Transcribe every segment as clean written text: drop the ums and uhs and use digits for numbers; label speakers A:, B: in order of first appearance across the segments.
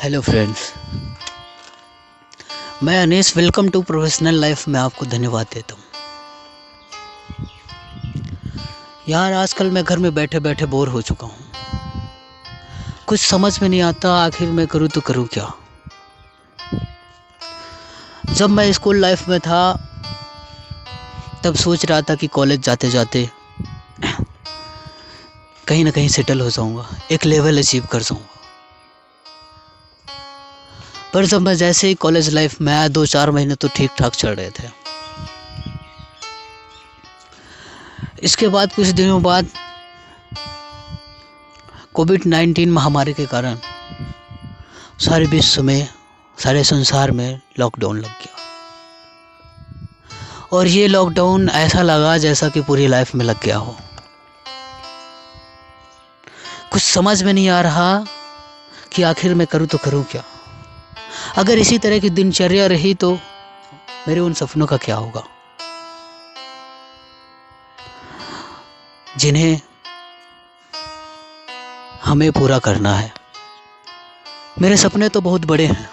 A: Hello friends, मैं Anees welcome to professional life में आपको धन्यवाद देता हूँ। यार आजकल मैं घर में बैठे बैठे बोर हो चुका हूँ। कुछ समझ में नहीं आता आखिर मैं करूँ तो करूँ क्या। जब मैं स्कूल लाइफ में था तब सोच रहा था कि कॉलेज जाते जाते कहीं ना कहीं सेटल हो जाऊँगा, एक लेवल अचीव कर जाऊँगा। पर जब मैं जैसे ही कॉलेज लाइफ में आया 2-4 महीने तो ठीक ठाक चल रहे थे। इसके बाद कुछ दिनों बाद कोविड-19 महामारी के कारण सारे विश्व में, सारे संसार में लॉकडाउन लग गया। और ये लॉकडाउन ऐसा लगा जैसा कि पूरी लाइफ में लग गया हो। कुछ समझ में नहीं आ रहा कि आखिर मैं करूँ तो करूँ क्या। अगर इसी तरह की दिनचर्या रही तो मेरे उन सपनों का क्या होगा जिन्हें हमें पूरा करना है। मेरे सपने तो बहुत बड़े हैं।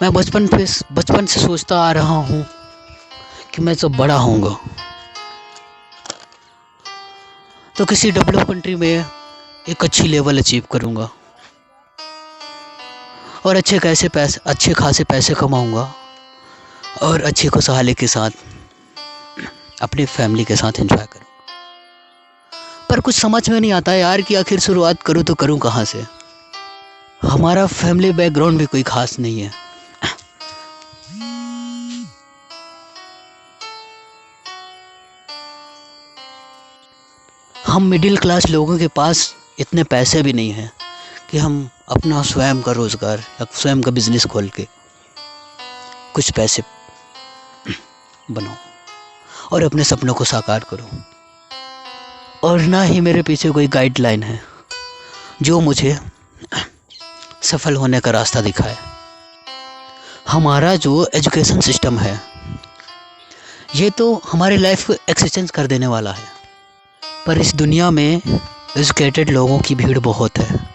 A: मैं बचपन से सोचता आ रहा हूँ कि मैं जब बड़ा होऊंगा तो किसी डेवलप कंट्री में एक अच्छी लेवल अचीव करूँगा और अच्छे खासे पैसे कमाऊंगा और अच्छी खुशहाली के साथ अपनी फैमिली के साथ एंजॉय करूँगा। पर कुछ समझ में नहीं आता यार कि आखिर शुरुआत करूँ तो करूँ कहाँ से। हमारा फैमिली बैकग्राउंड भी कोई खास नहीं है। हम मिडिल क्लास लोगों के पास इतने पैसे भी नहीं हैं कि हम अपना स्वयं का रोज़गार या स्वयं का बिजनेस खोल के कुछ पैसे बनाऊं और अपने सपनों को साकार करूं। और ना ही मेरे पीछे कोई गाइडलाइन है जो मुझे सफल होने का रास्ता दिखाए। हमारा जो एजुकेशन सिस्टम है ये तो हमारी लाइफ को एक्सचेंज कर देने वाला है, पर इस दुनिया में एजुकेटेड लोगों की भीड़ बहुत है।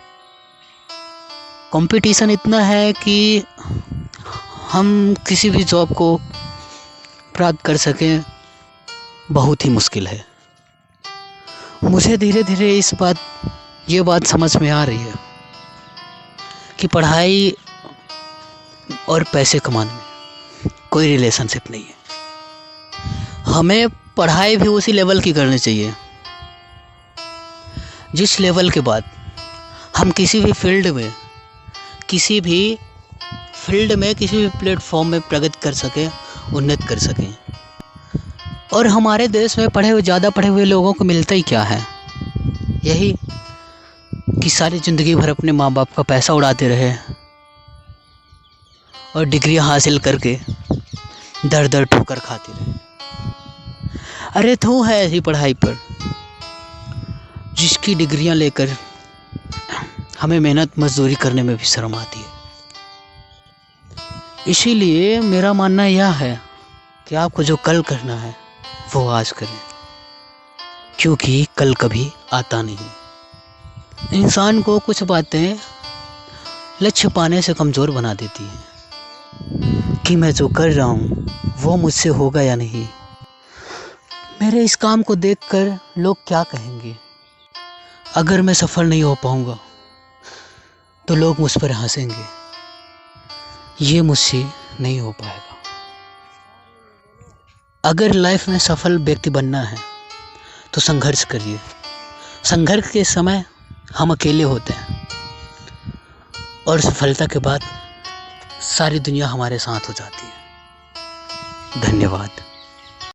A: कंपटीशन इतना है कि हम किसी भी जॉब को प्राप्त कर सकें बहुत ही मुश्किल है। मुझे धीरे धीरे ये बात समझ में आ रही है कि पढ़ाई और पैसे कमाने में कोई रिलेशनशिप नहीं है। हमें पढ़ाई भी उसी लेवल की करनी चाहिए जिस लेवल के बाद हम किसी भी प्लेटफॉर्म में प्रगति कर सकें, उन्नत कर सकें। और हमारे देश में ज़्यादा पढ़े हुए लोगों को मिलता ही क्या है, यही कि सारी ज़िंदगी भर अपने माँ बाप का पैसा उड़ाते रहे और डिग्रियां हासिल करके दर दर ठोकर खाते रहे। अरे थू है ऐसी पढ़ाई पर जिसकी डिग्रियां लेकर हमें मेहनत मजदूरी करने में भी शर्म आती है। इसीलिए मेरा मानना यह है कि आपको जो कल करना है वो आज करें, क्योंकि कल कभी आता नहीं। इंसान को कुछ बातें लक्ष्य पाने से कमज़ोर बना देती हैं कि मैं जो कर रहा हूँ वो मुझसे होगा या नहीं, मेरे इस काम को देखकर लोग क्या कहेंगे, अगर मैं सफल नहीं हो पाऊँगा तो लोग मुझ पर हंसेंगे, ये मुझसे नहीं हो पाएगा। अगर लाइफ में सफल व्यक्ति बनना है तो संघर्ष करिए। संघर्ष के समय हम अकेले होते हैं और सफलता के बाद सारी दुनिया हमारे साथ हो जाती है। धन्यवाद।